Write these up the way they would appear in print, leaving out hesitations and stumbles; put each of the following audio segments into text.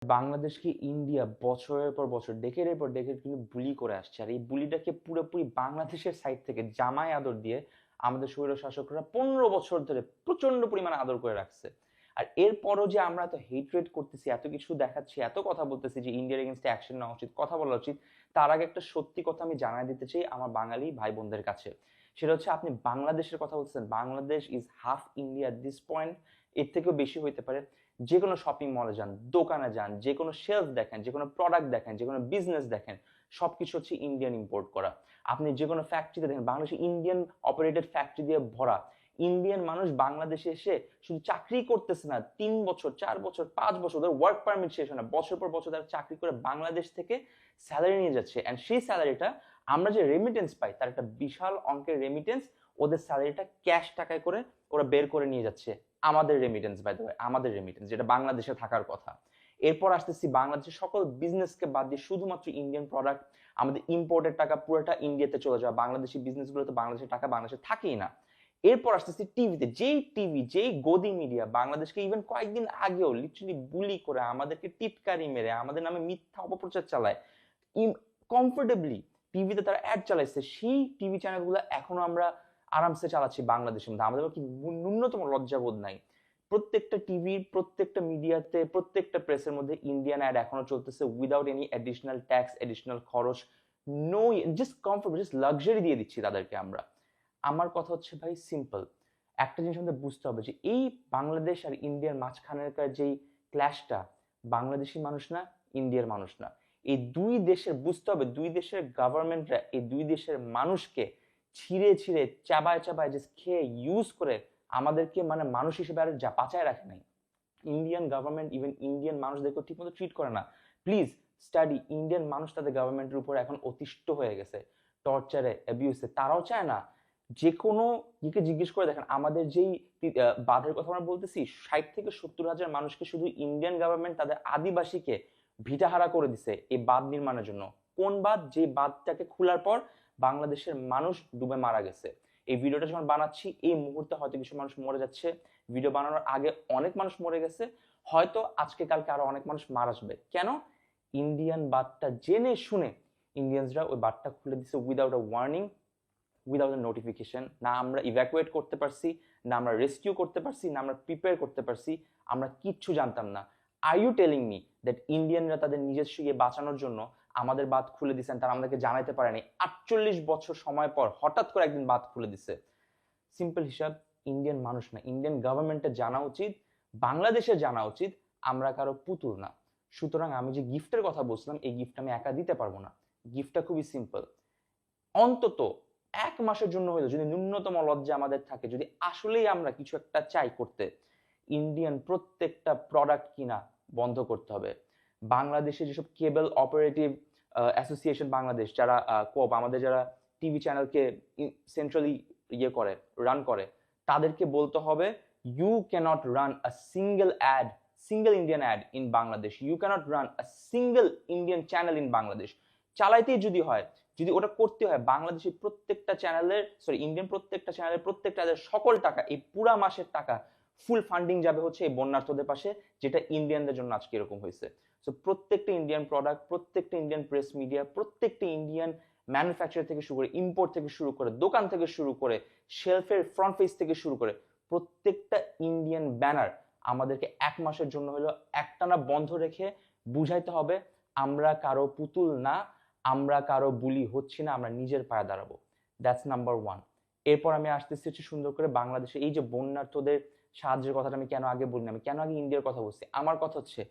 বাংলাদেশকে ইন্ডিয়া বছরের পর বছর ডেকেডের পর ডেকেড কিন্তু বুলি করে আসছে, আর এই বুলিটাকে পুরোপুরি বাংলাদেশের সাইড থেকে জামাই আদর দিয়ে আমাদের স্বৈর শাসকরা 15 বছর ধরে প্রচন্ড পরিমাণে আদর করে রাখছে। আর এরপরও যে আমরা এত হেট্রেট করতেছি, এত কিছু দেখাচ্ছি, এত কথা বলতেছি যে ইন্ডিয়ার এগেনস্টে অ্যাকশন নেওয়া উচিত, কথা বলা উচিত, তার আগে একটা সত্যি কথা আমি জানাই দিতে চাই আমার বাঙালি ভাই বোনদের কাছে। সেটা হচ্ছে, আপনি বাংলাদেশের কথা বলছেন, Bangladesh is half India this point, এর থেকেও বেশি হইতে পারে। যে কোনো শপিং মলে যান, দোকানে যান, যে কোনো শেলফ দেখেন, যে কোনো প্রোডাক্ট দেখেন, যে কোনো বিজনেস দেখেন, সবকিছু হচ্ছে ইন্ডিয়ান ইম্পোর্ট করা। আপনি যে কোনো ফ্যাক্টরিতে দেখেন, বাংলাদেশে ইন্ডিয়ান অপারেটেড ফ্যাক্টরি দিয়ে ভরা। ইন্ডিয়ান মানুষ বাংলাদেশে এসে শুধু চাকরি করতেছে না, 3 বছর 4 বছর 5 বছর ওদের ওয়ার্ক পারমিট শেষ হয় না, বছর পর বছর তারা চাকরি করে বাংলাদেশ থেকে স্যালারি নিয়ে যাচ্ছে। অ্যান্ড সেই স্যালারিটা আমরা যে রেমিটেন্স পাই, তার একটা বিশাল অঙ্কের রেমিটেন্স, ওদের স্যালারিটা ক্যাশ টাকায় করে ওরা বের করে নিয়ে যাচ্ছে। আমাদের রেমিটেন্স, বাই দ্য ওয়ে, আমাদের রেমিটেন্স যেটা বাংলাদেশে থাকার কথা। এরপর আসতেছি বাংলাদেশের সকল বিজনেসকে বাদ দিয়ে শুধুমাত্র ইন্ডিয়ান প্রোডাক্ট, আমাদের ইম্পোর্টের টাকা পুরোটা ইন্ডিয়াতে চলে যাওয়া, বাংলাদেশি বিজনেসগুলো তো বাংলাদেশের টাকা বাংলাদেশে থাকেই না। এরপর আসতেছি টিভিতে, যেই টিভি যেই গদি মিডিয়া বাংলাদেশকে ইভেন কয়েকদিন আগেও লিটারালি বুলি করে আমাদেরকে টিটকারি মেরে আমাদের নামে মিথ্যা অপপ্রচার চালায়, কমফোর্টেবলি টিভিতে তারা অ্যাড চালাইছে, সেই টিভি চ্যানেলগুলো এখনো আমরা আরামসে চালাচ্ছি বাংলাদেশের মধ্যে। আমাদের কি ন্যূনতম লজ্জাবোধ নাই? প্রত্যেকটা টিভির প্রত্যেকটা মিডিয়াতে প্রত্যেকটা প্রেসের মধ্যে ইন্ডিয়ান অ্যাড এখনো চলতেছে without any additional tax, additional খরচ, no, just comfort, just luxury দিয়ে দিচ্ছি তাদেরকে আমরা। আমার কথা হচ্ছে ভাই সিম্পল, একটা জিনিস আমাদের বুঝতে হবে যে এই বাংলাদেশ আর ইন্ডিয়ার মাঝখানেরকার যেই ক্ল্যাশটা, বাংলাদেশি মানুষ না, ইন্ডিয়ার মানুষ না, এই দুই দেশের বুঝতে হবে, দুই দেশের গভর্নমেন্টরা এই দুই দেশের মানুষকে ছিঁড়ে ছিঁড়ে চাবায় চাবায় জাস্ট খেয়ে ইউজ করে আমাদেরকে মানে মানুষ হিসেবে আর যা বাঁচায় রাখে নাই। ইন্ডিয়ান গভর্নমেন্ট ইভেন ইন্ডিয়ান মানুষদেরকে ঠিকমতো ট্রিট করে না। প্লিজ স্টাডি, ইন্ডিয়ান মানুষ তাদের গভর্নমেন্টের উপর এখন অতিষ্ঠ হয়ে গেছে, টর্চারে, অ্যাবিউসে। তারাও চায় না, যে কোনো ইকে জিজ্ঞেস করে দেখেন, আমাদের যেই বাঁধের কথা আমরা বলতেছি, 60 থেকে 70 হাজার মানুষকে শুধু ইন্ডিয়ান গভর্নমেন্ট তাদের আদিবাসীকে ভিটাহারা করে দিছে এই বাঁধ নির্মাণের জন্য। কোন বাঁধ? যে বাঁধটাকে খোলার পর বাংলাদেশের মানুষ ডুবে মারা গেছে। এই ভিডিওটা যখন বানাচ্ছি এই মুহূর্তে হয়তো কিছু মানুষ মরে যাচ্ছে, ভিডিও বানানোর আগে অনেক মানুষ মরে গেছে, হয়তো আজকে কালকে আরো অনেক মানুষ মারা যাবে। কেন? ইন্ডিয়ান বাঁধটা জেনে শুনে ইন্ডিয়ানসরা ওই বাঁধটা খুলে দিছে without a warning, without a notification. না আমরা ইভ্যাকুয়েট করতে পারছি, না আমরা রেস্কিউ করতে পারছি, না আমরা প্রিপেয়ার করতে পারছি, আমরা কিচ্ছু জানতাম না। Are you telling me that ইন্ডিয়ানরা তাদের নিজস্ব ইয়ে বাঁচানোর জন্য আমাদের বাঁধ খুলে দিচ্ছেন, তারা আমাদেরকে জানাইতে পারেনি? 48 বছর সময় পর হঠাৎ করে একদিন বাঁধ খুলে দিছে। সিম্পল হিসাব, ইন্ডিয়ান মানুষ না, ইন্ডিয়ান গভর্নমেন্টের জানা উচিত, বাংলাদেশের জানা উচিত আমরা কারো পুতুল না। সুতরাং আমি যে গিফটের কথা বলছিলাম, এই গিফট আমি একা দিতে পারবো না। গিফটটা খুবই সিম্পল, অন্তত 1 মাসের জন্য হইলো যদি ন্যূনতম লজ্জা আমাদের থাকে, যদি আসলেই আমরা কিছু একটা চাই করতে, ইন্ডিয়ান প্রত্যেকটা প্রোডাক্ট কিনা বন্ধ করতে হবে। বাংলাদেশে যেসব কেবল অপারেটিভ অ্যাসোসিয়েশন বাংলাদেশ, যারা কোপ আমাদের যারা টিভি চ্যানেলকে সেন্ট্রালি ইয়ে করে, রান করে, তাদেরকে বলতে হবে you can't run a single ad, single Indian ad in Bangladesh, you can't run a single Indian channel in Bangladesh. চালাইতেই যদি হয়, যদি ওটা করতে হয়, বাংলাদেশের প্রত্যেকটা চ্যানেলের, সরি ইন্ডিয়ান প্রত্যেকটা চ্যানেলের প্রত্যেকটা সকল টাকা, এই পুরা মাসের টাকা ফুল ফান্ডিং যাবে হচ্ছে এই বন্যার্থদের পাশে, যেটা ইন্ডিয়ানদের জন্য আজকে এরকম হয়েছে। সো প্রত্যেকটা ইন্ডিয়ান প্রোডাক্ট, প্রত্যেকটা ইন্ডিয়ান প্রেস মিডিয়া, প্রত্যেকটা ইন্ডিয়ান ম্যানুফ্যাকচার থেকে শুরু করে, ইম্পোর্ট থেকে শুরু করে, দোকান থেকে শুরু করে, শেলফের ফ্রন্ট পেজ থেকে শুরু করে, প্রত্যেকটা ইন্ডিয়ান ব্যানার আমাদেরকে 1 মাসের জন্য হলো একটানা বন্ধ রেখে বুঝাইতে হবে আমরা কারো পুতুল না, আমরা কারো বুলি হচ্ছি না, আমরা নিজের পায়ে দাঁড়াবো। That's number one. এরপর আমি আসতেছি হচ্ছে সুন্দর করে বাংলাদেশে এই যে বন্যার্থদের সাহায্যের কথাটা আমি কেন আগে বলিনি, আমি কেন আগে ইন্ডিয়ার কথা বলছি? আমার কথা হচ্ছে,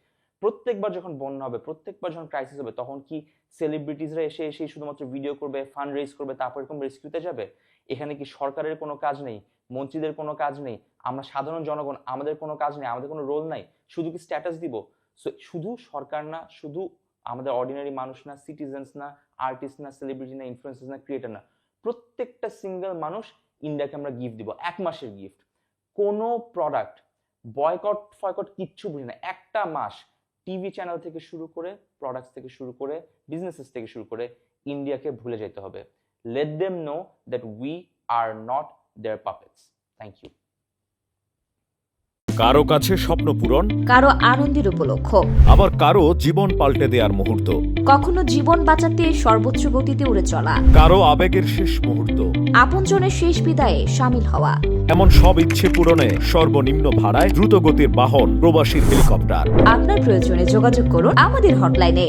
প্রত্যেকবার যখন বন্যা হবে, প্রত্যেকবার যখন ক্রাইসিস হবে, তখন কি সেলিব্রিটিসরা এসে এসে শুধুমাত্র ভিডিও করবে, ফান্ড রেজ করবে, তারপর এরকম রেস্কিউতে যাবে? এখানে কি সরকারের কোনো কাজ নেই, মন্ত্রীদের কোনো কাজ নেই, আমরা সাধারণ জনগণ আমাদের কোনো কাজ নেই, আমাদের কোনো রোল নাই, শুধু কি স্ট্যাটাস দিব? শুধু সরকার না, শুধু আমাদের অর্ডিনারি মানুষ না, সিটিজেন্স না, আর্টিস্ট না, সেলিব্রিটি না, ইনফ্লুয়েন্সার না, ক্রিয়েটর না, প্রত্যেকটা সিঙ্গেল মানুষ ইন্ডিয়াকে আমরা গিফট দিব, 1 মাসের গিফট। কোনো প্রোডাক্ট বয়কট ফয়কট কিচ্ছু বুঝি না, একটা মাস টিভি চ্যানেল থেকে শুরু করে, প্রোডাক্টস থেকে শুরু করে, বিজনেসেস থেকে শুরু করে, ইন্ডিয়াকে ভুলে যেতে হবে। Let them know that we are not their puppets. Thank you. কারো কাছে স্বপ্ন পূরণ, কারো আনন্দের উপলক্ষ, আবার কারো জীবন পাল্টে দেওয়ার মুহূর্ত, কখনো জীবন বাঁচাতে সর্বোচ্চ গতিতে উড়ে চলা, কারো আবেগের শেষ মুহূর্ত, আপনজনের শেষ বিদায়ে সামিল হওয়া। এমন সব ইচ্ছে পূরণে সর্বনিম্ন ভাড়ায় দ্রুতগতির বাহন প্রবাসীর হেলিকপ্টার। আপনার প্রয়োজনে যোগাযোগ করুন আমাদের হটলাইনে।